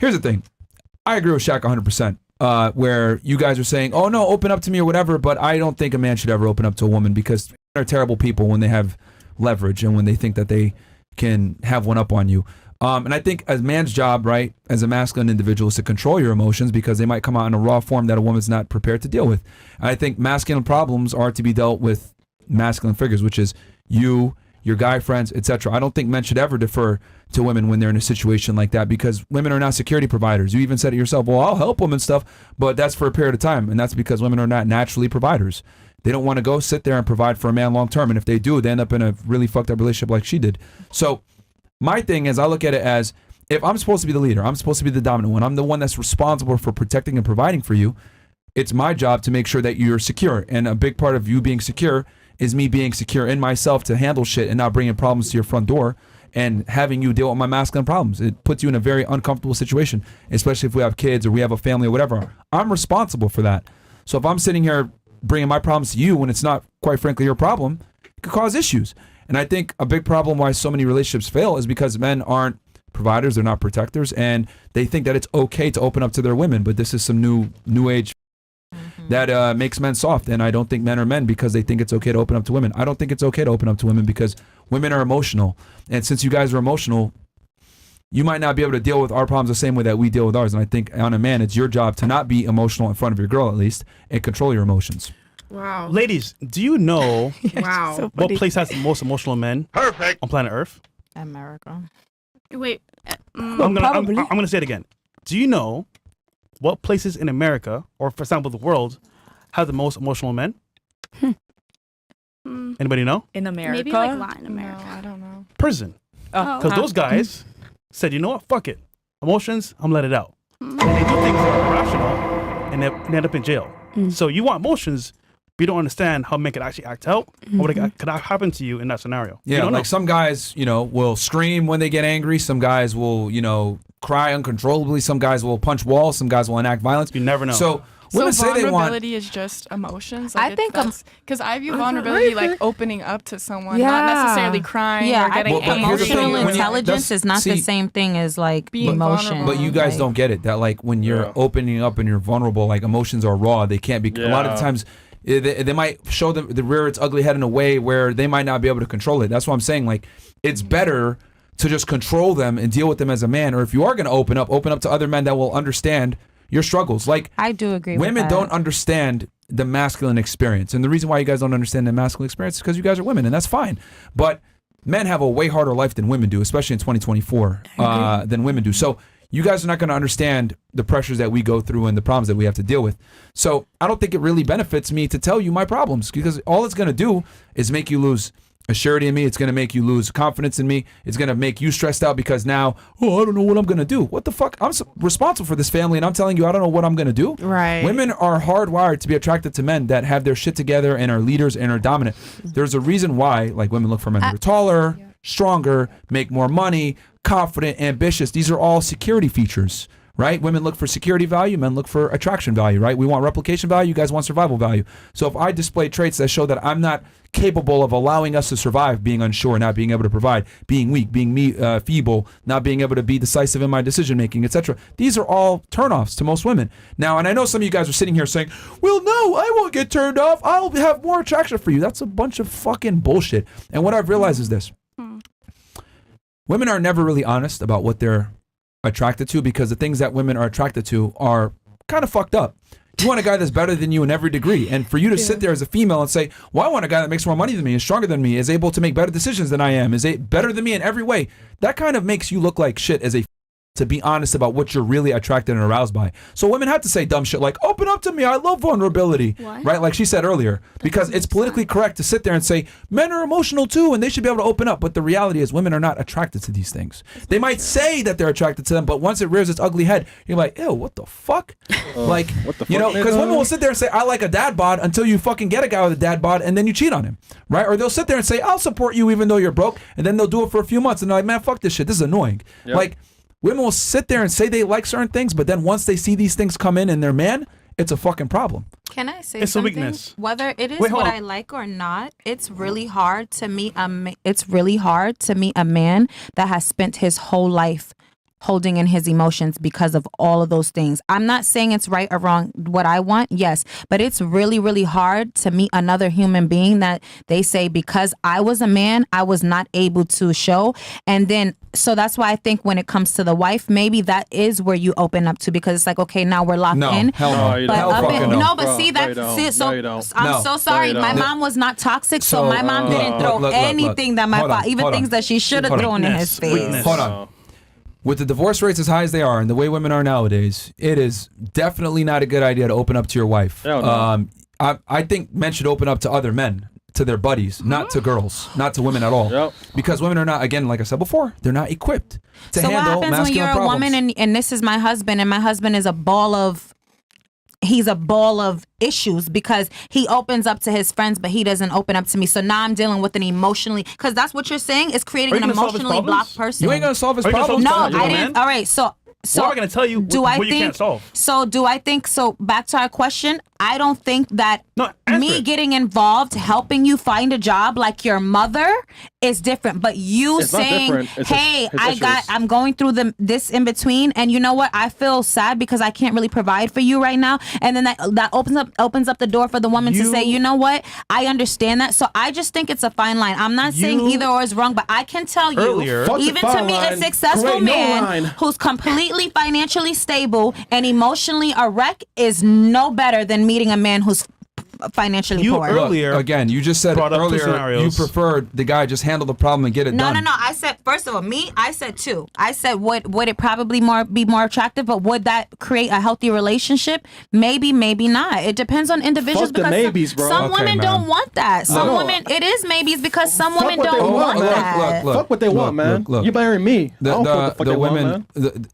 here's the thing. I agree with Shaq 100%. Where you guys are saying, oh no, open up to me or whatever, but I don't think a man should ever open up to a woman because they're terrible people when they have leverage and when they think that they can have one up on you. And I think as a man's job, right, as a masculine individual is to control your emotions because they might come out in a raw form that a woman's not prepared to deal with. And I think masculine problems are to be dealt with masculine figures, which is you, your guy friends, etc. I don't think men should ever defer to women when they're in a situation like that because women are not security providers. You even said it yourself, well, I'll help them and stuff, but that's for a period of time. And that's because women are not naturally providers. They don't want to go sit there and provide for a man long term. And if they do, they end up in a really fucked up relationship like she did. So my thing is I look at it as if I'm supposed to be the leader, I'm supposed to be the dominant one, I'm the one that's responsible for protecting and providing for you. It's my job to make sure that you're secure. And a big part of you being secure is me being secure in myself to handle shit and not bringing problems to your front door and having you deal with my masculine problems. It puts you in a very uncomfortable situation, especially if we have kids or we have a family or whatever. I'm responsible for that. So if I'm sitting here bringing my problems to you when it's not, quite frankly, your problem, it could cause issues. And I think a big problem why so many relationships fail is because men aren't providers, they're not protectors, and they think that it's okay to open up to their women. But this is some new age that makes men soft. And I don't think men are men because they think it's okay to open up to women. I don't think it's okay to open up to women because women are emotional. And since you guys are emotional, you might not be able to deal with our problems the same way that we deal with ours. And I think on a man, it's your job to not be emotional in front of your girl, at least, and control your emotions. Wow. Ladies, do you know Wow. So what funny. place has the most emotional men on planet Earth? America. Wait. I'm Probably. gonna say it again. Do you know what places in America, or for example, the world, have the most emotional men? Anybody know? In America? Maybe like Latin America. No, I don't know. Prison. Because those guys said, you know what, fuck it. Emotions, I'm let it out. And they do things that are irrational, and they end up in jail. So you want emotions, but you don't understand how men can actually act out, or what could happen to you in that scenario. Yeah, you don't like know. some guys, will scream when they get angry. Some guys will, cry uncontrollably. Some guys will punch walls. Some guys will enact violence. You never know. So women say they want. Vulnerability is just emotions. I think because I view vulnerability like opening up to someone, Yeah. not necessarily crying Yeah, or getting Well, but here's the thing, emotional when you- intelligence that's- is not the see, same thing as like being emotion. vulnerable. But you guys Like, don't get it. That like when you're opening up and you're vulnerable, like emotions are raw. They can't be. A lot of the times, they might show the rear its ugly head in a way where they might not be able to control it. That's what I'm saying. Like it's better to just control them and deal with them as a man. Or if you are going to open up to other men that will understand your struggles. Like I do agree with women that. don't understand the masculine experience. And the reason why you guys don't understand the masculine experience is because you guys are women, and that's fine. But men have a way harder life than women do, especially in 2024, than women do. So you guys are not going to understand the pressures that we go through and the problems that we have to deal with. So I don't think it really benefits me to tell you my problems, because all it's going to do is make you lose a surety in me. It's going to make you lose confidence in me. It's going to make you stressed out because now, I don't know what I'm going to do. What the fuck? I'm responsible for this family, and I'm telling you I don't know what I'm going to do. Right. Women are hardwired to be attracted to men that have their shit together and are leaders and are dominant. There's a reason why like women look for men that are taller, stronger, make more money, confident, ambitious. These are all security features, right? Women look for security value, men look for attraction value, right? We want replication value, you guys want survival value. So if I display traits that show that I'm not capable of allowing us to survive, being unsure, not being able to provide, being weak, being feeble, not being able to be decisive in my decision making, etc. These are all turnoffs to most women. Now, and I know some of you guys are sitting here saying, well, no, I won't get turned off. I'll have more attraction for you. That's a bunch of fucking bullshit. And what I've realized is this. Women are never really honest about what they're attracted to, because the things that women are attracted to are kind of fucked up. You want a guy that's better than you in every degree. And for you to sit there as a female and say, well, I want a guy that makes more money than me, is stronger than me, is able to make better decisions than I am, is better than me in every way. That kind of makes you look like shit as a to be honest about what you're really attracted and aroused by. So women have to say dumb shit like, open up to me, I love vulnerability. What? Right? Like she said earlier. Because it's politically correct to sit there and say, men are emotional too and they should be able to open up. But the reality is women are not attracted to these things. They might say that they're attracted to them, but once it rears its ugly head, you're like, ew, what the fuck? Like, what the you fuck, know, because women will sit there and say, I like a dad bod, until you fucking get a guy with a dad bod and then you cheat on him. Right? Or they'll sit there and say, I'll support you even though you're broke. And then they'll do it for a few months and they're like, man, fuck this shit. This is annoying. Yep. Like, women will sit there and say they like certain things, but then once they see these things come in their man, it's a fucking problem. Can I say It's a something? weakness. Whether it is Wait, hold what on. I like or not, it's really hard to meet a man that has spent his whole life holding in his emotions because of all of those things. I'm not saying it's right or wrong what I want, yes, but it's really, really hard to meet another human being that they say because I was a man, I was not able to show. And then, so that's why I think when it comes to the wife, maybe that is where you open up to, because it's like, okay, now we're locked in. Hell no, you but don't. up in, No. no, but Bro, see that. no, See, so you don't. I'm No. so sorry. No, you My don't. mom was not toxic, so my mom didn't throw look. anything that my Hold on, father, even hold on. things that she should have Hold on. thrown in his face. Weakness. Hold on. With the divorce rates as high as they are and the way women are nowadays, it is definitely not a good idea to open up to your wife. Hell no. I think men should open up to other men, to their buddies, not to girls, not to women at all. Yep. Because women are not, again, like I said before, they're not equipped to So what handle happens when masculine you're a problems. woman and this is my husband, and my husband is a ball of issues because he opens up to his friends, but he doesn't open up to me. So now I'm dealing with an emotionally, because that's what you're saying is creating Are you an gonna solve his emotionally problems? blocked person. You ain't gonna solve his Are you gonna problem. solve No, You're I a didn't. man? All right, so Why am I going to tell you do what I you think? can't solve? So do I think? So back to our question. I don't think that No, answer me it. getting involved, helping you find a job like your mother is different. But you It's not saying, different. It's "Hey, his issues. I'm going through this in between, and you know what? I feel sad because I can't really provide for you right now." And then that opens up the door for the woman to say, "You know what? I understand that." So I just think it's a fine line. I'm not saying You- either or is wrong, but I can tell you, Earlier- Fuck the even to fine me, a line. successful Great, no man line. who's completely financially stable and emotionally a wreck is no better than meeting a man who's financially You poor. earlier Again, you just said brought up two earlier you scenarios. preferred the guy just handle the problem and get it No, done. no. I said, first of all, I said two. I said, would it probably be more attractive, but would that create a healthy relationship? Maybe, maybe not. It depends on individuals. Fuck the because maybes, bro. Some Okay, women man. don't want that. Some No. women, it is maybes because some Fuck women what they don't want, want man. that. Look, Fuck what they want, man. look. You marry me. I don't fuck the fuck they women, want, man.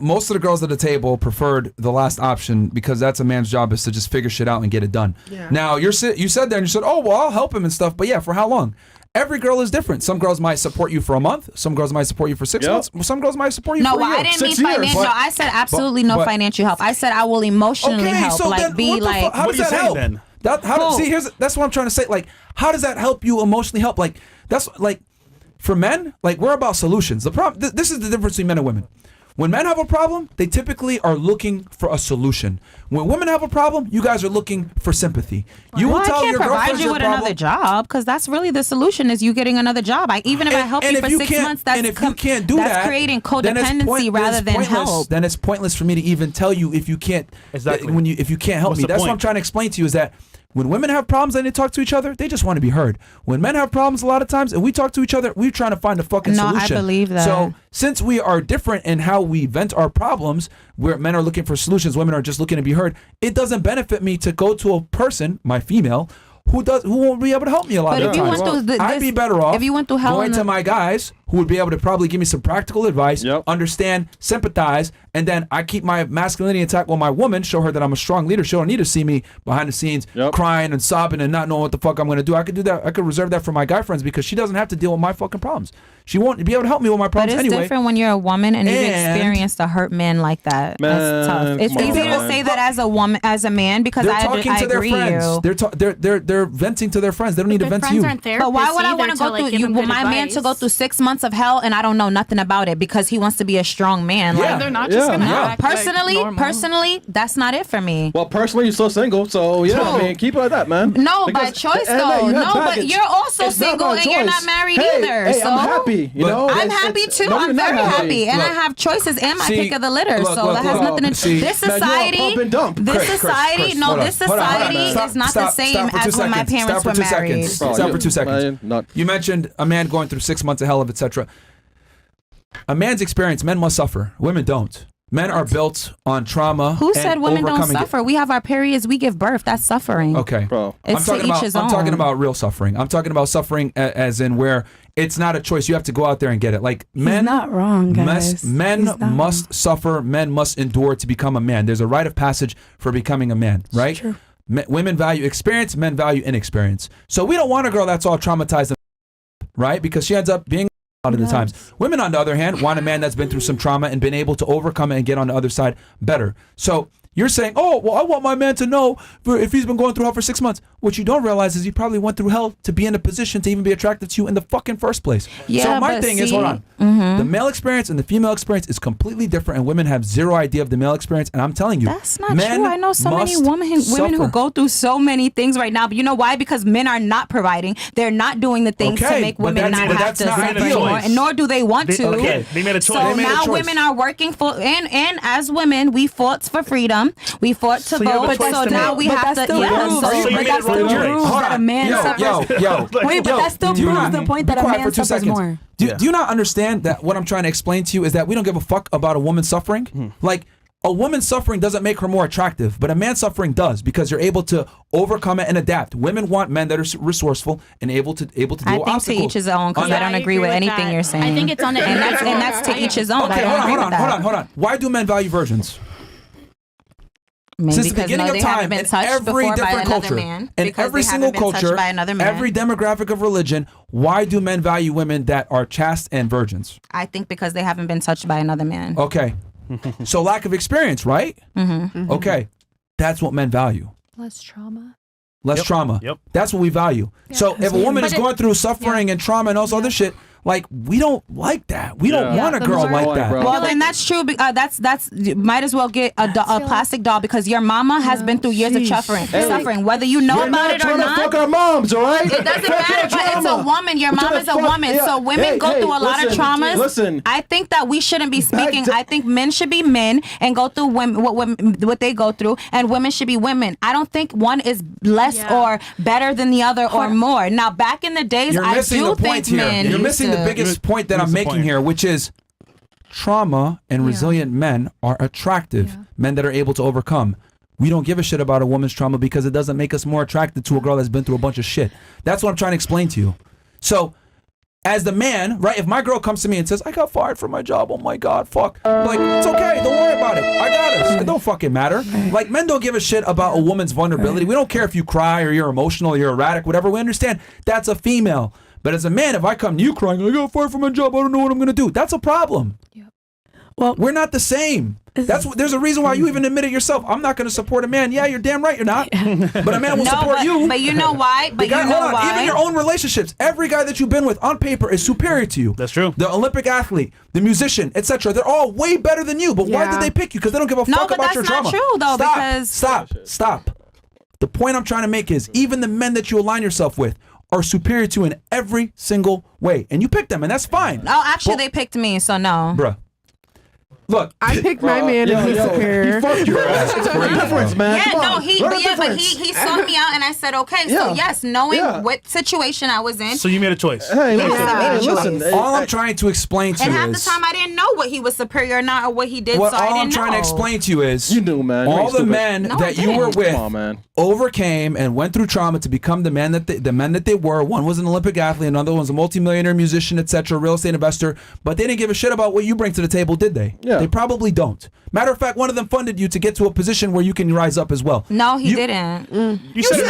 Most of the girls at the table preferred the last option because that's a man's job, is to just figure shit out and get it done. Yeah. Now you said there and you said, "Oh well, I'll help him and stuff," but yeah, for how long? Every girl is different. Some girls might support you for a month. Some girls might support you for 6 Yep. months. Some girls might support you No, for a year. I didn't mean 6 years. financial. But- I said absolutely no but- financial help. I said I will emotionally Okay, help. so Like then be what the like. fuck? How What does are you that saying help? then? See, that's what I'm trying to say. Like, how does that help you emotionally help? Like, that's like, for men, like we're about solutions. The problem. This is the difference between men and women. When men have a problem, they typically are looking for a solution. When women have a problem, you guys are looking for sympathy. You Well, will tell I can't your provide girlfriend you your with problem. another job because that's really the solution is you getting another job. Even if I help you if for 6 can't- months, that's and if you can't do that's that, creating then it's codependency rather than pointless. help. Then it's pointless for me to even tell you if you can't. Exactly. If you can't help What's me, the that's what I'm point? trying to explain to you. Is that when women have problems and they talk to each other, they just want to be heard. When men have problems, a lot of times, and we talk to each other, we're trying to find a fucking No, I solution. believe that. So since we are different in how we vent our problems, where men are looking for solutions, women are just looking to be heard. It doesn't benefit me to go to a person, my female, who won't be able to help me a lot But of if you times. went through I'd be better off if you went through hell going in to the- my guys who would be able to probably give me some practical advice, Yep. understand, sympathize, and then I keep my masculinity intact while my woman, show her that I'm a strong leader. She don't need to see me behind the scenes Yep. crying and sobbing and not knowing what the fuck I'm going to do. I could do that. I could reserve that for my guy friends because she doesn't have to deal with my fucking problems. She won't be able to help me with my But problems it's anyway. different when you're a woman and you've And- experienced a hurt man like that. Man, That's tough. It's come on, easier to man. say that as a woman, as a man, because They're I talking to their agree friends. you. They're venting to their friends. They don't need to Their vent to friends you. aren't therapists But why would I either want to to, go like, through give you? them Want good my man to go advice. through 6 months of hell and I don't know nothing about it because he wants to be a strong man. Yeah. Like, They're not just Yeah. gonna Yeah. act like normal. personally, that's not it for me. Well, personally, you're still single, so yeah, I mean, keep it like that, man. No, by Because choice at the end of the though. day, you have No, but baggage. you're also It's not single by and you're choice. not married Hey, either. Hey, so I'm happy. You But- know, I'm It's- happy it's- too. no, I'm you're not very happy, and I Look. have choices and my See, pick of the litter. look, So look, that has look. nothing to. See, This man, you're a society, pump and dump. this Chris, society, no, hold on, this hold on, hold on. society Stop, is not stop, the same stop for 2 as when my seconds. parents Stop for were 2 married. seconds. Stop for 2 seconds. Man, not. You mentioned a man going through 6 months of hell of etc. A man's experience, men must suffer. Women don't. Men are built on trauma. Who and said women don't overcoming it. suffer? We have our periods. We give birth. That's suffering. Okay. Bro. It's to each his own. I'm talking about real suffering. I'm talking about suffering as in where it's not a choice. You have to go out there and get it. Like men, not wrong, guys. men He's not must wrong. suffer. Men must endure to become a man. There's a rite of passage for becoming a man, right? true. Women value experience. Men value inexperience. So we don't want a girl that's all traumatized, right? Because she ends up being a lot of the times. Women, on the other hand, want a man that's been through some trauma and been able to overcome it and get on the other side better. So You're saying, oh, well, I want my man to know if he's been going through hell for 6 months. What you don't realize is he probably went through hell to be in a position to even be attracted to you in the fucking first place. Yeah, so my thing is, hold on. The male experience and the female experience is completely different, and women have zero idea of the male experience. And I'm telling you, that's not true. I know so many women who go through so many things right now. But you know why? Because men are not providing. They're not doing the things to make women not have to suffer anymore, and nor do they want to. Okay, they made a choice. So now women are working for, and as women, we fought for freedom. We fought to vote. So now we have to. That still proves the point that a man suffers more. Do you not understand that what I'm trying to explain to you is that we don't give a fuck about a woman suffering? Like, a woman suffering doesn't make her more attractive, but a man suffering does, because you're able to overcome it and adapt. Women want men that are resourceful and able to deal with obstacles. I think to each his own, because I don't agree with anything you're saying. I think it's on the and that's to each his own. Okay, hold on. Why do men value virgins? Maybe Since the beginning of time, in every different culture, in every single culture, every demographic of religion, why do men value women that are chaste and virgins? I think because they haven't been touched by another man. Okay. So lack of experience, right? Okay. That's what men value. Less trauma. Less trauma. Yep. That's what we value. Yeah, so if a woman is going through suffering and trauma and all this other shit, like, we don't like that. We don't want a girl like that. Well, then that's true. That's you might as well get a plastic doll, because your mama has been through years of suffering, whether you know about it or not. We're not trying to fuck our moms, all right? It doesn't matter, but it's a woman. Your mom is a woman. So women go through a lot of traumas. Listen. I think that we shouldn't be speaking. I think men should be men and go through what they go through, and women should be women. I don't think one is less or better than the other or more. Now, back in the days, I do think men. You're missing the biggest point that I'm making here, which is trauma and resilient men are attractive. Men that are able to overcome. We don't give a shit about a woman's trauma because it doesn't make us more attracted to a girl that's been through a bunch of shit. That's what I'm trying to explain to you. So, as the man, right, if my girl comes to me and says, I got fired from my job, oh my God, fuck. I'm like, it's okay, don't worry about it. I got us. It don't fucking matter. Like, men don't give a shit about a woman's vulnerability. We don't care if you cry or you're emotional or you're erratic, whatever. We understand that's a female. But as a man, if I come to you crying, I got fired from my job, I don't know what I'm going to do. That's a problem. Well, we're not the same. There's a reason why you even admit it yourself. I'm not going to support a man. Yeah, you're damn right you're not. But a man will support you. But you know why? Even your own relationships. Every guy that you've been with on paper is superior to you. That's true. The Olympic athlete, the musician, etc. They're all way better than you. But why did they pick you? Because they don't give a fuck about your trauma. No, but that's not true, though. Stop. The point I'm trying to make is even the men that you align yourself with are superior to in every single way. And you picked them, and that's fine. Oh, actually, they picked me, so no. Bruh. Look, I picked my man and he's superior. He fucked your ass. It's a big difference, man. Yeah, Come no, on. but he sought me out, and I said, okay. So yes, knowing what situation I was in. So you made a choice. Hey, listen. All I'm trying to explain to you is, and half the time I didn't know what he was superior or not, or what he did. All I'm trying to explain to you is, you knew, man. All the men that you were with overcame and went through trauma to become the men that they were. One was an Olympic athlete, another one's a multimillionaire musician, etc., real estate investor. But they didn't give a shit about what you bring to the table, did they? Yeah. They probably don't. Matter of fact, one of them funded you to get to a position where you can rise up as well. No, he didn't. You said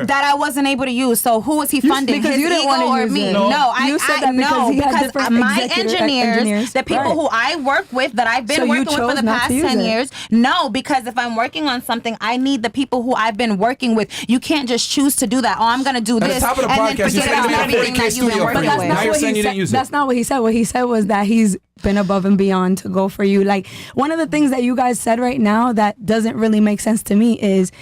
that I wasn't able to use. So who was he funding? Because his you didn't ego want to or use me? it. No, you said that because my engineers, the people who I work with, that I've been working with for the past 10 years. No, because if I'm working on something, I need the people who I've been working with. You can't just choose to do that. Oh, I'm going to do this. At the top of the podcast, you said you had a 40K studio for you. Now you're saying you didn't use it. That's not what he said. What he said was that he's been above and beyond to go for you. Like, one of the things that you guys said right now that doesn't really make sense to me is,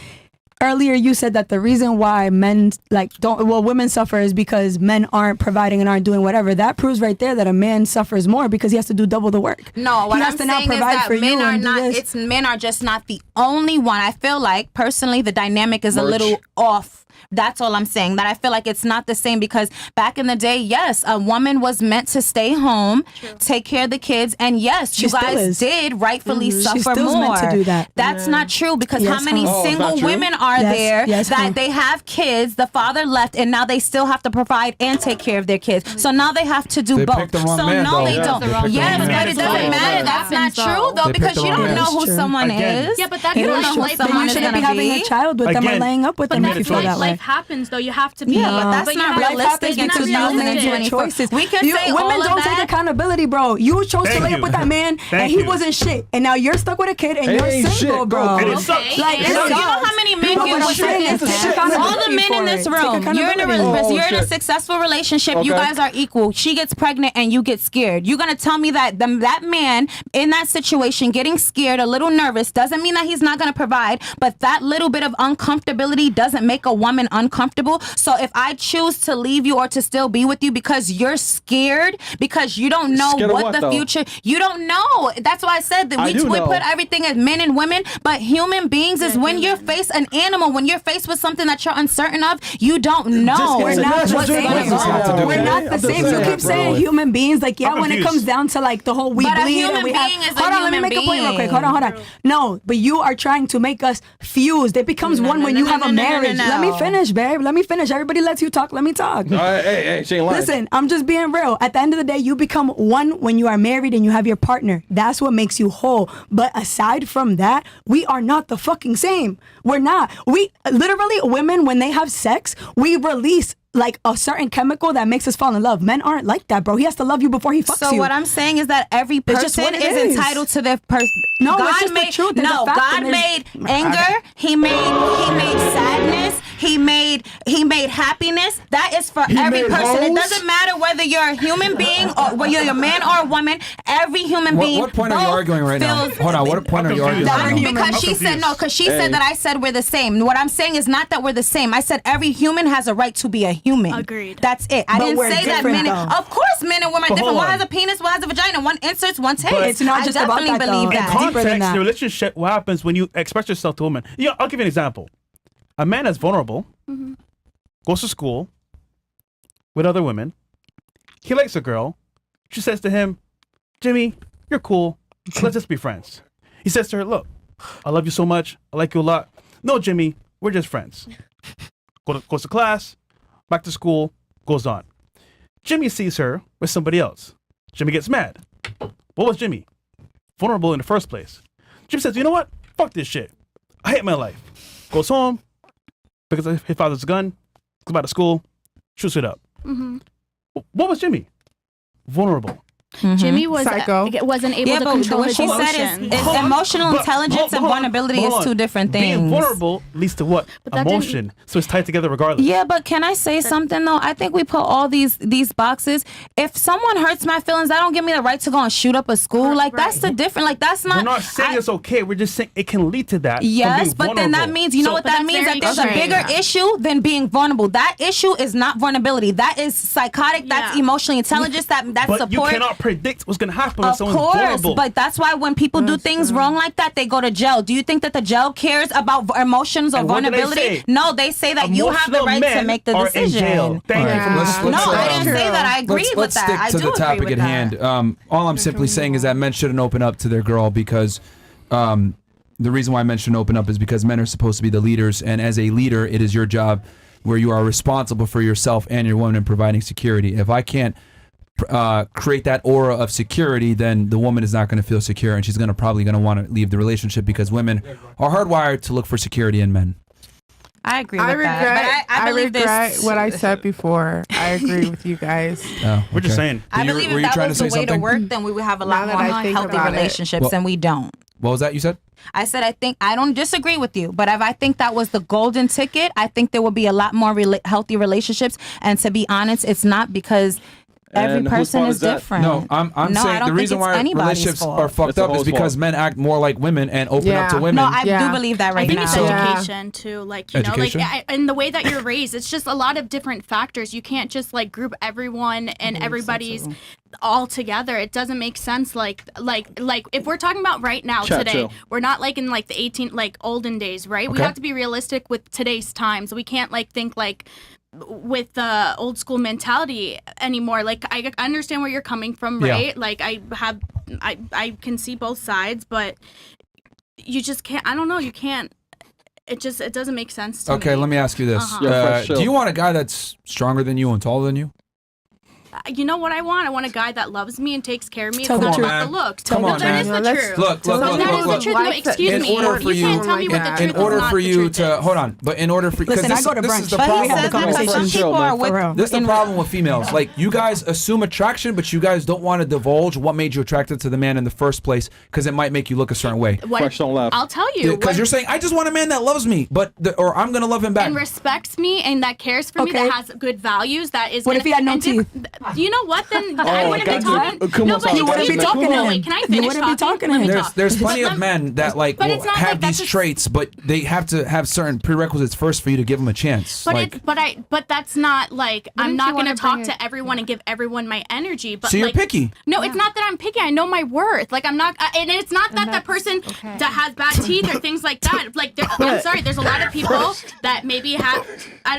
earlier you said that the reason why women suffer is because men aren't providing and aren't doing whatever. That proves right there that a man suffers more because he has to do double the work. No, what I'm saying is that men are just not the only one. I feel like personally the dynamic is a little off. That's all I'm saying. That I feel like it's not the same, because back in the day, yes, a woman was meant to stay home, take care of the kids, and yes, you guys did rightfully suffer more. Meant to do that. That's not true, because how many single women are there that they have kids, the father left, and now they still have to provide and take care of their kids. So now they have to do both. Picked the wrong man, they don't. Yes, but it doesn't matter. That's not happens, true though. though, They because pick the you wrong don't know man. who That's someone Again. is. Yeah, but that's You don't life. know who Life Then someone you is shouldn't gonna be having be. a child with them or Again. laying up with But them if that's you feel life. that way. Life happens, though. You have to be. Yeah, but that's you not have- Life realistic happens in because you not made your realistic. 2024. choices. We can say women all of don't that. take accountability, bro. You chose to Thank lay up you. with that man, and Thank he you. wasn't shit, and now you're stuck with a kid, and Hey, you're ain't single, shit, bro. go. And it Okay. sucks. Like, and it So you know sucks. how many men No, get but with I'm saying it? is take All the accountability men in for this it. Take room, you're in a accountability. you're in a shit. successful relationship. You Okay. guys are equal. She gets pregnant and you get scared. You're gonna tell me that that man in that situation getting scared, a little nervous, doesn't mean that he's not gonna provide, but that little bit of uncomfortability doesn't make a woman uncomfortable. So if I choose to leave you or to still be with you because you're scared, because you don't know Scared of what what, the though? future, you don't know. That's why I said that I we do know. put everything as men and women, but human beings is when you're faced an animal, when you're faced with something that you're uncertain of, you don't know. We're It's a not natural the same. difference. What does this have to do We're with not it? the What does same. this You have keep to do saying with it? human beings, like I'm when it confused. comes down to like the whole we But a bleed human and we have. being is a Hold on, let me human make a point real quick. being. Hold on. No, but you are trying to make us fused. It becomes one when you have a marriage. Let me finish, babe. Let me finish. Everybody lets you talk. Let me talk. Hey, she ain't lying. Listen, I'm just being real. At the end of the day, you become one when you are married and you have your partner. That's what makes you whole. But aside from that, we are not the fucking same. We're not. We literally, women, when they have sex, we release like a certain chemical that makes us fall in love. Men aren't like that, bro. He has to love you before he fucks So you. what I'm saying is that every It's just person what it is is. entitled to their person. No, it's just the truth. There's a fact God and made there's- anger. He made sadness. He made happiness. That is for every made person. It hoes. doesn't matter whether you're a human being or whether you're a man or a woman. Every human being. What point are you both arguing right now? feels- Hold on. What point are you arguing That right we're now? human. Because I'm she said confused. no. Because she said that I said we're the same. What I'm saying is not that we're the same. I said every human has a right to be a human. Agreed. That's it. I But didn't we're say that different, men. though. Of course, men and women are But different. hold One on. has a penis, one has a vagina, one inserts, one takes. But It's not I just about definitely that, though. believe In that. context, deeper than that. The relationship, what happens when you express yourself to a woman? Yeah, I'll give you an example. A man that's vulnerable, goes to school with other women. He likes a girl. She says to him, Jimmy, you're cool. Let's just be friends. He says to her, look, I love you so much. I like you a lot. No, Jimmy, we're just friends. Goes to class, back to school, goes on. Jimmy sees her with somebody else. Jimmy gets mad. What was Jimmy? Vulnerable in the first place. Jimmy says, you know what? Fuck this shit. I hate my life. Goes home, picks up his father's gun, goes back to school, shoots it up. What was Jimmy? Vulnerable. Jimmy was Psycho. wasn't able Yeah, to but control what his she emotions. said is Hold on. emotional But intelligence and hold on, vulnerability hold is on. two different things. Being vulnerable leads to what? But that didn't- Emotion. So it's tied together regardless. Yeah, but can I say something though? I think we put all these boxes. If someone hurts my feelings, that don't give me the right to go and shoot up a school. Like that's the different. Like that's not. We're not saying it's okay. We're just saying it can lead to that. from Yes, being but then that vulnerable. means, you know So- what But that that's means? very That there's a different. bigger issue than being vulnerable. That issue is not vulnerability. That is psychotic. That's Yeah. emotional intelligence. That's But you support. cannot predict what's going to happen when Of someone's course, vulnerable. but that's why when people do things wrong like that, they go to jail. Do you think that the jail cares about emotions or And what do they vulnerability? say? No, they say that you have the Emotional right to men make the are in decision. jail. Thank you. Yeah. Let's No, I um, didn't say that. I agree with let's that. stick I to do the agree topic with at that. hand. All I'm simply saying is that men shouldn't open up to their girl because the reason why men shouldn't open up is because men are supposed to be the leaders, and as a leader, it is your job where you are responsible for yourself and your woman in providing security. If I can't create that aura of security, then the woman is not going to feel secure, and she's probably going to want to leave the relationship because women are hardwired to look for security in men. I agree with I that. regret. But I believe regret this. what I said before. I agree with you guys. Oh, We're just okay. saying. I Were you- believe were if you that trying was to the say way to something? work, then we would have a lot Now more that I think healthy about it. relationships, Well- and we don't. What was that you said? I said I don't disagree with you, but if I think that was the golden ticket, I think there would be a lot more healthy relationships. And to be honest, it's not because every And whose person fault is is that? different. No, I'm No, I saying don't the think reason it's why anybody's relationships fault. are fucked It's the up is whole because fault. men act more like women and open up to Yeah. women. No, I Yeah. do believe that I right think now. it's Yeah. education too, like you Education? know, like and the way that you're raised. It's just a lot of different factors. You can't just like group everyone and everybody's all together. It doesn't make sense. Like if we're talking about right now Chat today, chill. we're not like in like the olden days, right? We Okay. have to be realistic with today's times. We can't like think like with the old school mentality anymore. Like I understand where you're coming from, Yeah. right? Like I can see both sides, but you just can't. I don't know. You can't. It doesn't make sense to me. Okay, let me ask you this. Uh-huh. You're fresh Do chill. you want a guy that's stronger than you and taller than you? you know what I want? I want a guy that loves me and takes care of me. It's Tell the not truth. about the looks. Come on, that man. is the truth. Look. That is the truth. No, excuse in me. order for You can't tell me what the truth in order is not for the you truth to is. hold on, but in order for Listen, I go to this brunch. is the But he problem. says that because some people are with. This is the problem with females. Like, you guys assume attraction, but you guys don't want to divulge what made you attracted to the man in the first place because it might make you look a certain way. Fresh don't laugh. I'll tell you. Because you're saying, I just want a man that loves me, or I'm gonna love him back. And respects me and that cares for me, Okay. that has good values, that is. What if he had no and teeth? You know what? Then I wouldn't be gotcha. talking. Come No, on, but you Sasha, wouldn't be gotcha. talking. Come No, on. wait, can I You finish wouldn't be talking to Let me him. talk. There's plenty But of men that like but will it's not have like that's these a- traits, but they have to have certain prerequisites first for you to give them a chance. But like, but that's not like I'm Wouldn't not you going to wanna talk bring to everyone and give everyone my energy. But so you're like, picky. No, it's not that I'm picky. I know my worth. Like I'm not, and it's not that that person that has bad teeth or things like that. Like I'm sorry, there's a lot of people that maybe have.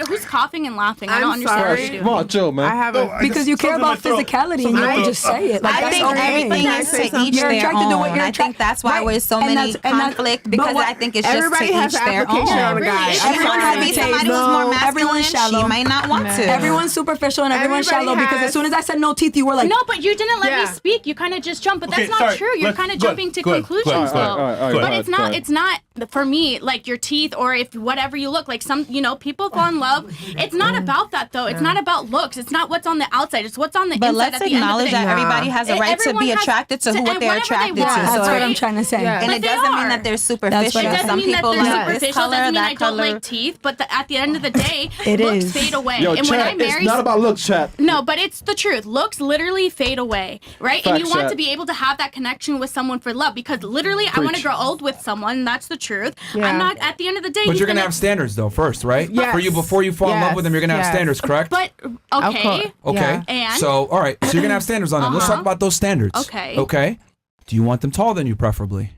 Who's coughing and laughing? I don't I'm understand what sorry. you're doing. Come on, chill, man. I have a. Because you care about physicality and you don't just say it. Like, I that's think okay. everything is to each You're their attracted to what own. you're I think that's why right. there's so And many that's- and that's- conflict but because what- I think it's just Everybody to has each an their application own. on a guy. She Everyone wants has to be a somebody taste. who's more No. masculine. Everyone's shallow. She might not want to. Everyone's superficial and everyone's Everybody shallow because has- as soon as I said no teeth, you were like, No, but you didn't let me Yeah. speak. You kind of just jumped, but Okay, that's not sorry. true. You're Let's- kind of go ahead, jumping to go ahead, go ahead. conclusions, All right, though. all right, But go it's ahead, go not. ahead. It's not for me. Like your teeth, or if whatever you look like. Some people fall in love. It's not about that though. It's not about looks. It's not what's on the outside. It's what's on the But inside. let's at the end of the acknowledge day. that everybody has a right to Everyone be has attracted to to- what and they're whatever they attracted want. to. that's So what right? I'm trying to say. Yeah. and But it they doesn't mean are. that they're That's superficial. what It I- doesn't Some mean that people they're like this superficial. color, Doesn't mean that I don't color. like teeth. But at the end of the day, It looks is. fade away. Yo, and when I chat, marry, it's not about looks, chat. no, but it's the truth. Looks literally fade away, right? And Facts, you want chat. to be able to have that connection with someone for love, because literally, I want to Preach. grow old with someone. That's the truth. Yeah. I'm not at the end of the day. But he's you're gonna have standards though first, right? Yes. For you, before you fall in love with them, you're gonna have Yes. standards, correct? But okay. course. Okay. Yeah. And? So, all right. So you're gonna have standards on them. Let's talk Uh-huh. about those standards. Okay. Okay. Do you want them taller than you, preferably?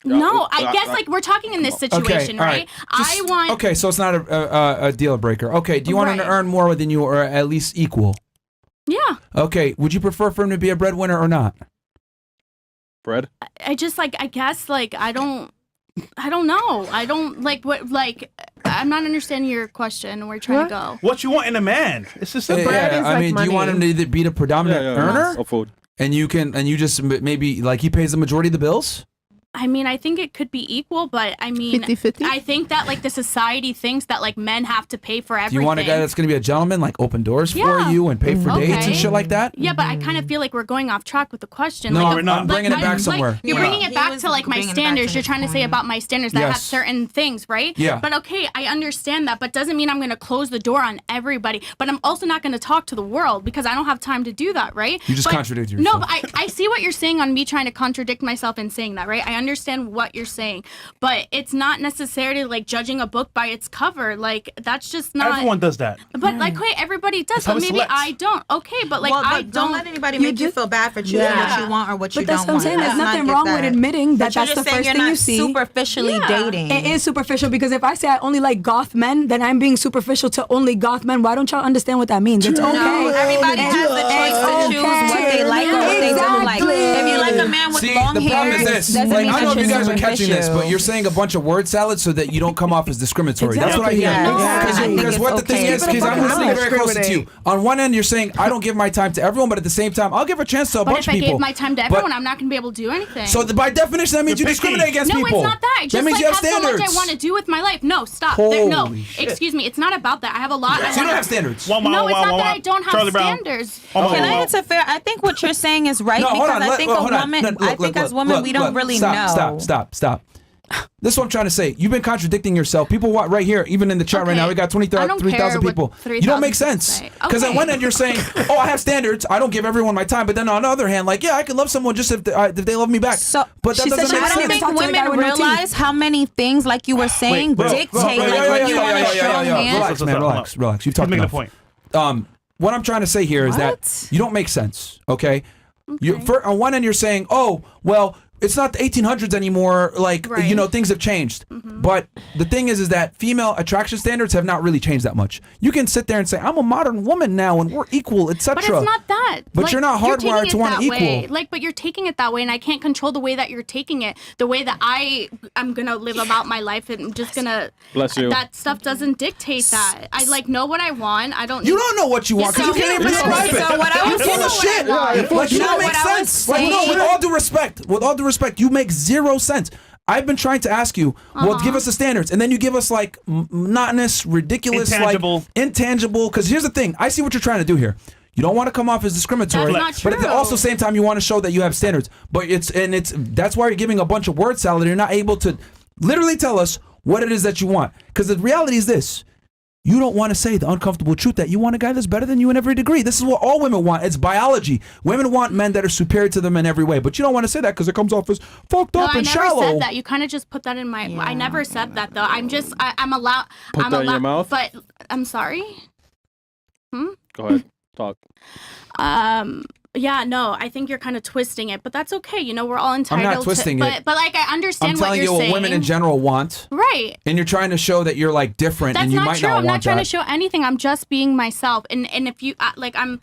No, I guess like we're talking in this situation, all right? I Just- want. Okay, so it's not a deal breaker. Okay. Do you want him to Right. earn more than you, or at least equal? Yeah. Okay. Would you prefer for him to be a breadwinner or not? Bread. I just like. I guess like I don't know. I don't like what like. I'm not understanding your question. Where you're trying to go. What you want in a man? It's just simple. bread is I like mean, do you want him to either be the predominant earner, Of food. and you just maybe like he pays the majority of the bills? I mean, I think it could be equal, but I mean, 50-50? I think that like the society thinks that like men have to pay for Do everything. you want a guy that's going to be a gentleman, like open doors for Yeah. you and pay for dates and Okay. shit like that? Yeah, but I kind of feel like we're going off track with the question. No, like, we're not. I'm bringing it back somewhere. You're Yeah. bringing it He back was to like my bringing it back standards. to You're his trying to say point. about my standards that have Yes. certain things, right? Yeah. But okay, I understand that, but doesn't mean I'm going to close the door on everybody. But I'm also not going to talk to the world because I don't have time to do that, right? You just But- contradicted No, yourself. but I see what you're saying on me trying to contradict myself and saying that, right? I understand what you're saying, but it's not necessarily like judging a book by its cover. Like that's just not. Everyone does that. But like, wait, everybody does. That's how So it maybe selects. I don't. Okay, but like Well, I but don't. let anybody You make you just- feel bad for choosing Yeah. what you want or what you But that's don't what I'm want. saying. There's Let's not nothing get wrong that. with admitting that But you're that's the just saying first you're thing not you see. superficially Yeah. dating. It is superficial because if I say I only like goth men, then I'm being superficial to only goth men. Why don't y'all understand what that means? It's okay. No, everybody has the choice to choose what they like or what they don't like. If you like a man with See, long the hair, problem is this. doesn't Like, mean I don't know that if you you're guys are catching this, superficial. but you're saying a bunch of word salad so that you don't come off as discriminatory. That's what I hear. Yeah, Because exactly. I think what the it's thing okay. is, because I'm I'm listening very closely to you. discriminate. On one end, you're saying I don't give my time to everyone, but at the same time, I'll give a chance to a But bunch if of I people. gave my time to But- everyone, I'm not going to be able to do anything. So by definition, that means you You're discriminate picky. against no, people. it's not that. I just that means like you have have so standards. much I want to do with my life. No, stop. No, Holy shit. excuse me. It's not about that. I have a lot. I So you don't wanna- have standards. No, it's not that I don't have Charlie Brown. standards. Can I answer fair? I think what you're saying is right No, hold because on. I think a hold on. woman. No, I look, think look, as women look, we don't look. really Stop, know. Stop. This is what I'm trying to say. You've been contradicting yourself. People right here, even in the chat right Okay. now, we got I don't care 3,000 what people. 3,000 You don't make people sense. say. Because at Okay. one end you're saying, oh, I have standards. I don't give everyone my time. But then on the other hand, like, yeah, I can love someone just if they love me back. So, but that she said doesn't she make don't I don't sense. even think talk to a guy women with no teeth. realize how many things, like you were saying, bro, dictate bro, like bro, when you want to show hands. Relax, man. Relax. You've talked making a enough. point. What I'm trying to say here is that What? you don't make sense. Okay. On one end, you're saying, oh, well, it's not the 1800s anymore. Like, Right. you know, things have changed. But the thing is that female attraction standards have not really changed that much. You can sit there and say, I'm a modern woman now and we're equal, etc. But it's not that. But you're not taking hardwired it to want that to way. equal. Like, but you're taking it that way, and I can't control the way that you're taking it. The way that I'm gonna live about my life, and I'm just gonna. Bless you. That stuff doesn't dictate that. I like know what I want. I don't. You don't know what you want because you can't even describe it. So what I was You're full of shit. Like, you don't make sense. Like, no, with all due respect, you make zero sense. I've been trying to ask you, well, give us the standards, and then you give us like monotonous, ridiculous, intangible. Because here's the thing: I see what you're trying to do here. You don't want to come off as discriminatory, That's not but at the true. also same time, you want to show that you have standards. But that's why you're giving a bunch of word salad. And you're not able to literally tell us what it is that you want. Because the reality is this. You don't want to say the uncomfortable truth that you want a guy that's better than you in every degree. This is what all women want. It's biology. Women want men that are superior to them in every way. But you don't want to say that because it comes off as fucked up and shallow. I never said that. You kind of just put that in my. I never said that though. I'm allowed. Put that in your mouth? But I'm sorry. Go ahead. Talk. Yeah, no, I think you're kind of twisting it, but that's okay. You know, we're all entitled. I'm not twisting it. But like, I understand I'm what telling you're you what saying. women in general want. Right. And you're trying to show that you're like different, That's and you not might true. not I'm want not trying that. to show anything. I'm just being myself. And if you like, I'm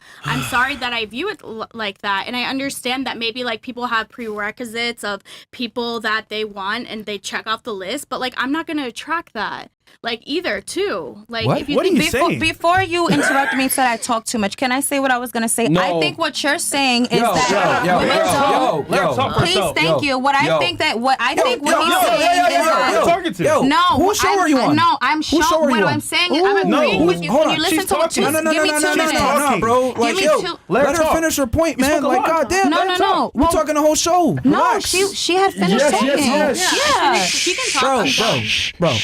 sorry that I view it like that. And I understand that maybe like people have prerequisites of people that they want and they check off the list. But like, I'm not gonna attract that. Like either too. Like What? if you What are think you saying? Before you interrupt me and said I talk too much, can I say what I was gonna say? No. I think what you're saying is Yo, that yo, women yo, don't. Let her talk for Please, herself. thank you. What I think what he's saying is that. talking to? Yo, No, whose show are you on? No, I'm Whose shown. show are What you on? I'm saying is, I'm agreeing with you. Hold Can on, you listen she's to talking. two? No, Give me 2 minutes. no, bro. Like, me yo, two- let her talk. finish her point, man. spoke a Like, lot. goddamn. No. We're talking the whole show. No, Relax. she had finished Yes, talking. yes. she can talk. Bro.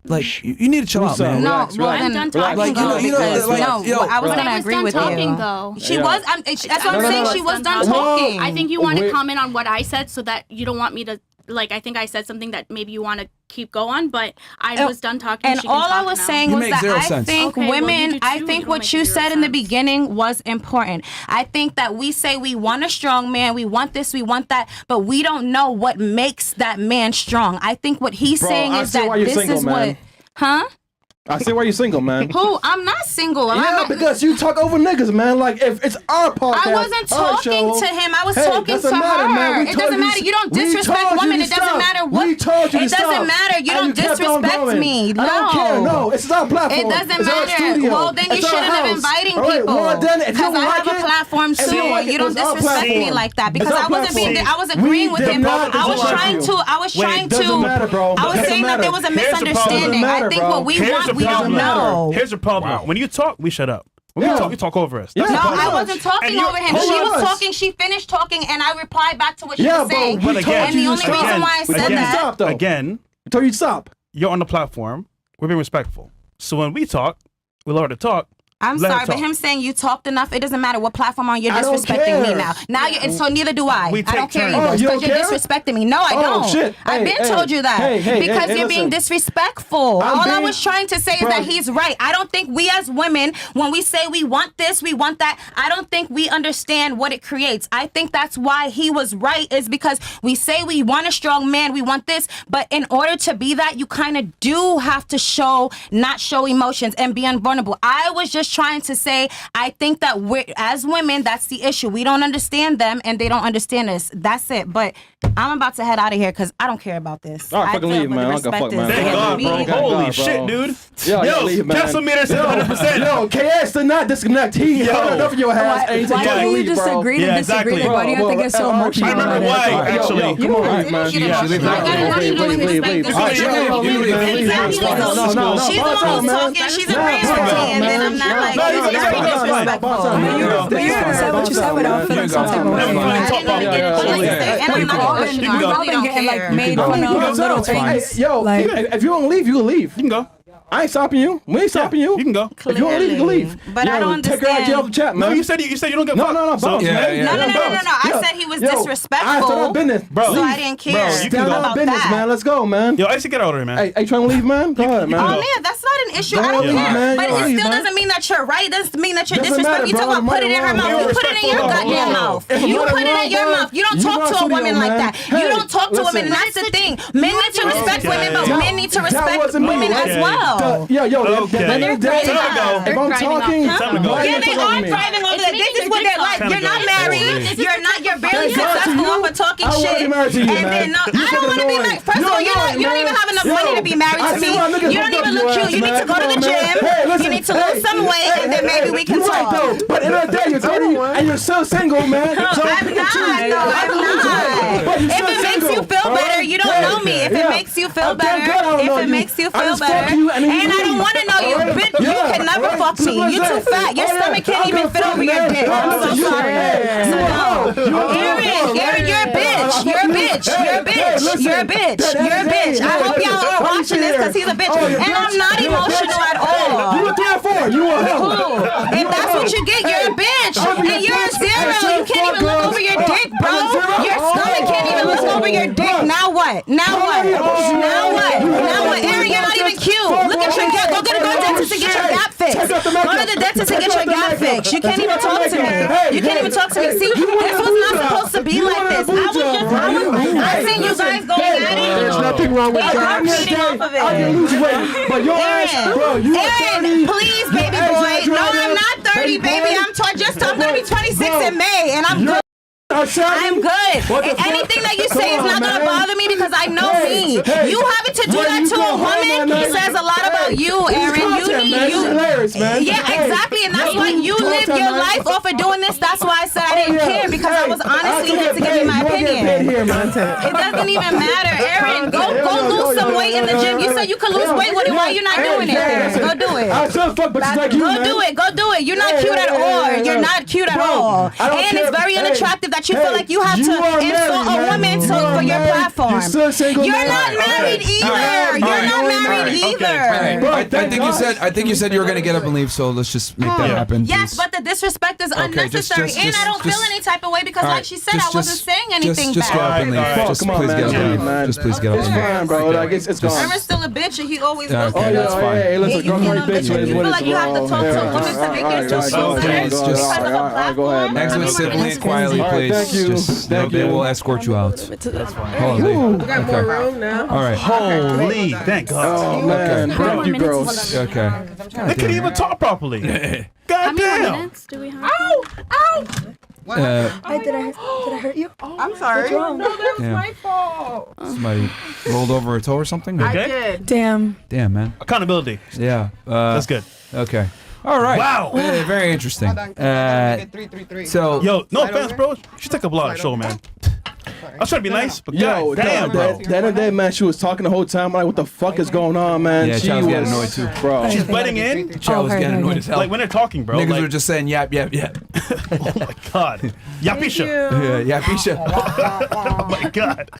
Like, you need to chill out, man. No, Relax, well relax. then, I'm done I talking. can go Like, you know, because like, no, yo, I was But gonna I was agree done with talking, you. though. She Yeah. was. That's what I'm No, saying. no, She was done Well, talking. I think you want to Wait. comment on what I said so that you don't want me to, like, I think I said something that maybe you want to keep going, but I was done talking. And she can all I talk was now. saying You was make that zero I sense. think Okay, well, women, you do I too. think You don't what make you zero said in the sense. beginning was important. I think that we say we want a strong man, we want this, we want that, but we don't know what makes that man strong. I think what he's Bro, saying I is see that why you're this single, is man. what. Huh? I see why you're single, man. Who? I'm not single. I'm Yeah, not, because you talk over niggas, man. Like, if it's our podcast, I wasn't our talking show, to him. I was hey, talking doesn't to matter, her. man. We It told doesn't matter. You don't we disrespect told you women. to It doesn't stop. matter what. We told you to It doesn't stop. matter. You And don't kept on disrespect going. me. No. I don't care. No, it's our platform. It doesn't it's our matter. studio. Well, then you It's our shouldn't have house. inviting All right, people. well, then, if you Because don't I like have a it, platform if you too. don't like You it, don't it's our disrespect me platform. like that. Because It's I our wasn't being. platform. I was agreeing with did him. not I was disrespect trying you. to. I was trying to. doesn't matter, bro. I was Doesn't saying that there was a matter. Here's the problem. misunderstanding. Doesn't I think matter, what we Here's want, the we don't problem. know. Here's the problem. When you talk, we shut up. When Yeah. you talk over us. Yeah. That's No, the problem. I wasn't talking And you- over him. Who She was was? talking. She finished talking, and I replied back to what she Yeah, was saying. but we But told again, And the you only to stop. reason why I We said told you to that. stop, though. Again, We told you to stop. you're on the platform. We're being respectful. So when we talk, we love to talk. I'm Let her sorry, but talk. him saying you talked enough, it doesn't matter what platform on you're I don't disrespecting me care. now. Now, and so neither do I. We I don't take care turns. either Oh, you because don't you're care? disrespecting me. No, I Oh, don't. shit. I've Hey, been hey, told you that hey, because you're being listen. disrespectful. I'm All I being- was trying to say is Bro. that he's right. I don't think we as women, when we say we want this, we want that, I don't think we understand what it creates. I think that's why he was right, is because we say we want a strong man, we want this, but in order to be that, you kind of do have to not show emotions and be vulnerable. I was just trying to say, I think that we're, as women, that's the issue. We don't understand them and they don't understand us. That's it. But I'm about to head out of here because I don't care about this. All right, I fucking feel leave, like man. the I don't give a fuck, respect man. is Thank given God, me. bro. Thank Holy God, shit, bro. dude. Yo, Yo, leave, man. cancel meter said 100%. Yo, KS did not disconnect. He heard enough of your ass. and he said, Why "Yo, don't you leave, just bro." agree to Yeah, disagree? exactly. Like, why do you have to get so emotional? I remember about it? why, actually. Yo, come on, man. Yeah, Leave, I gotta leave, leave. All right, yo, leave, man. Leave, man. Exactly. No, She's the boss one out, who's man. talking. She's No, agreeing with boss me, out, and then man. I'm not like, No, this is no, very no, no, disrespectful. boss out, man. But you can say what you said without feeling some type of way. Never mind. I didn't even get a chance to say, and I'm not pushing her. We've I all really been don't getting like care. made No, fun you of can little go. Hey, things. yo, Like, if you don't leave, you can leave. You can go. I ain't stopping you. We ain't stopping you. You can go. If you want to leave, you can leave. But I don't Take her out of jail understand. to chat, man. No, you said you don't get No, fucked. no, So- bounce, man. yeah. No. bounce. I said he was I disrespectful. stand on business, Bro. So I didn't care. Bro, you can Stand go. on about business, that. man. Let's go, man. Yo, I used to get out of there, man. Hey, you trying to leave, man? Go ahead, man. Oh man, that's not an issue. I don't Go care. man. But Go it ahead, still man. doesn't mean that you're right. Doesn't mean that you're Doesn't disrespectful. You matter, talk about bro. put it in her Right or mouth. You wrong. put it in your Hold on, goddamn hold on. mouth. If You right put or it in wrong, your man, mouth. You don't you talk got to a studio, woman like man. that. You Hey, don't talk to women, and listen. that's the thing. Men need to respect Okay. women, but That- men need to that respect wasn't me, women right? as well. Yo, Okay. at the end of the day, Time to go. if I'm talking, Time to go. why Yeah, you they talking are to me? thriving over that. This is what they're like. Time to You're not go. married. You're barely Thank God to successful you. off of talking I wanna shit. be married to you, And man. then no, You I don't want to be fucking married. First of all, you don't even have enough money to be married to me. You don't even look cute. You need to go to the gym. You need to lose some weight, and then maybe we can You're right, talk. though. But in the day, you're 30 and you're still single, man. So I'm not. No, I'm not. But you're If still it makes single, you feel all better, right? you don't know me. If it makes you feel Oh, thank God I better, don't know if it you. makes you I feel just fuck better, you and then you and I don't leave. want to know you. All right? Bitch, you Yeah, can never all right. fuck me. Simple as You too that. fat. Your Oh, yeah. stomach can't I'm even gonna fit fuck over your man. dick. I'm so You- sorry. Hey, So you a no. hoe. You a hoe. Aaron, you're a bitch. You're a bitch. You're a bitch. listen. You're a bitch. Hey, You're a bitch. I hope y'all are watching this because he's a bitch. Oh, you're And I'm not You're a emotional bitch. at Hey, all. You a 3 or 4. You a hoe. If that's what you get, you're a bitch. And you're a zero. You can't even look over your dick, bro. Your stomach can't even look over your dick. Now what? Now what? Now what? Now what? Aaron, you're not even cute. Look at your gap. Go to the dentist and get your gap fixed. Go to the dentist and get your gap fixed. You can't even talk to me. You can't even talk to me. See, this was not supposed to be like this. I seen you guys going at it. There's nothing wrong with Y'all that. feeding off of it. I can lose weight, but your ass, bro, you are 30. Aaron, please, baby Your ass boy. No, not I'm not 30, baby. I'm just I'm gonna be 26 in May, and I'm good. I'm good. And anything that you say is not gonna bother me because I know me. You having to do that to a woman says a lot about you, Aaron. You need you. Yeah, exactly, and that's why you live your life off of doing this. That's why I said I didn't care because I was honestly here to give you my opinion. It doesn't even matter, Aaron. Go lose some weight in the gym. You said you could lose weight. Why are you not doing it? Go do it. I still fuck bitches like you, man. Go do it. You're not cute at all. You're not cute at all. And it's very unattractive that you feel like you have to insult a woman for your platform. You're not married either. You're not married either. I think you said you were gonna get up and leave, so let's just make that happen. Yes, please. but the disrespect is Okay, unnecessary, just- and I don't feel any type of way because, All like right, she said, I wasn't saying anything just get up bad. and leave. All right. Just Come on, please man. get up and leave. Man. Just please get up It's and leave. fine, bro. Like, it's gone. Aaron's still a bitch, and he always Yeah, was. okay, that's fine. Hey, listen, You girl, know, bitch, bitch, you feel like you have to talk to a woman to make yourself all right, better. just- Because of a all right, go ahead, platform. man. Exit civilly and quietly, All right, please. thank you. Just, Thank they you. will escort you out. That's fine. Hold on, We got more room now. All right. Holy, thank God. Oh, man. Thank you, girls. Okay. They couldn't even talk properly. How God many more damn. minutes do we have? Did I hurt you? I'm sorry. No, that was Yeah. my fault. Somebody rolled over a toe or something? I Okay. did. Damn. Damn, man. Accountability. Yeah. That's good. Okay. All right. Wow. Very interesting. So, Yo, no offense, bro. She took up a lot of show, man. I was trying to be nice, but Yo, God damn, bro. the other day, man, she was talking the whole time. I'm like, what the fuck is going on, man? Yeah, she Child's getting annoyed too. Bro. She's butting in. Chow was heard, getting heard, annoyed heard. as hell. Like when they're talking, bro. Niggas Like, were just saying yap, yap, yap. oh my God. Yapisha. Yeah, yap, Isha. Oh my God.